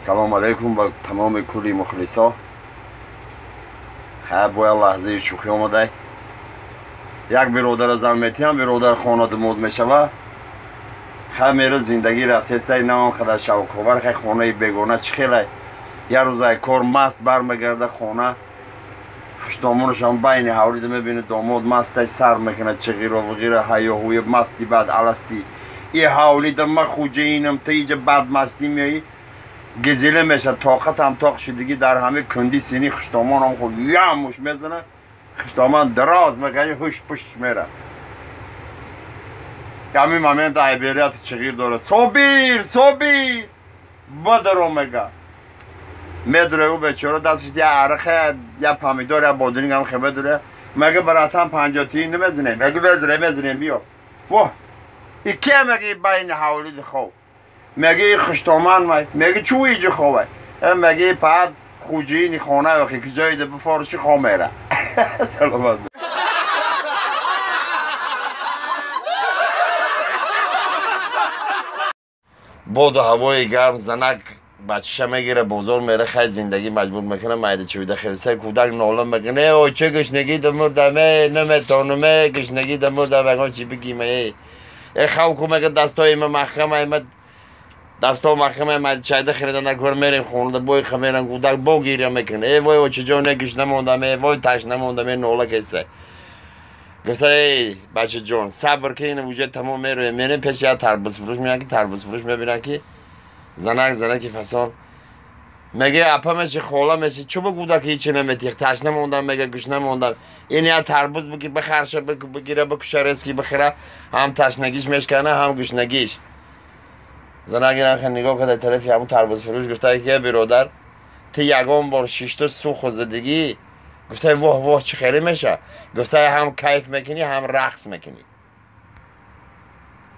سلام علیکم با تمام کلی مخلصا. خیلی باید لحظه شوخی آمده. یک برادر زن میتیم برادر خانه مود میشوه. خیلی میره زندگی رفته است نه آن خدا شوکاور خیلی خانه بیگانه چی خیلی یه روز کار مست برمیگرده خانه خشتامونش هم بین حولیده میبینه داماد مست سر میکنه چه غیر و غیره هیاهوی مستی بعد علستی ای حولیده من خوجه اینم تا اینجا بعد مستی میایی گزیله میشه طاقت هم طاق شدگی در همه کندی سینی خشتامان هم خود یموش میزنه خشتامان دراز میکنه هوش پشت میره همین مومنت عبریت چغیر داره صبیر بدرو میگه میدره او بیچاره دستش یه عرقه یه پامیدور یه بادونگ هم خیمه دوره میگه براتم 50 تیر نمیزنه میگه بزنه بیا واه ای که میگه بین حولید خوب میگه خشتامان میگه چو ایجا خوبه میگه بعد خوجی این خانه وقتی که جایی ده بفارشی خواه میره سلامت بود و هوای گرم زنک بچه میگیره بازار میره خیلی زندگی مجبور میکنه مایده چویده خیلی کودک ناله میکنه او چه گشنگی دمردمه نمیتونمه گشنگی دمردمه چی بگیم ای خواه که دستای من محکمه دستا محکمه من چایده خریدن نکار میریم خونده بای خمیرن کودک با گیره میکنه ای وای و چجا نگش نموندم ای وای تش نموندم ای ناله کسه گفته ای بچه جان صبر که این وجود تمام میره میریم پیش یه تربوز فروش میرن که تربوز فروش میبینن که زنک فسان میگه اپا میشه خاله میشه چوب کودک هیچی نمیتیخ تش نموندم میگه گوش نموندم این یه تربوز بگی بخرشه بگیره بکشه رسکی بخیره هم تشنگیش میشکنه هم گوشنگیش زنک این نگاه که در طرفی همون تربوز فروش گفته که برادر تی یگان بار 6 تا سوخ زدگی گفته واه چه خیلی میشه گفته هم کیف میکنی هم رقص میکنی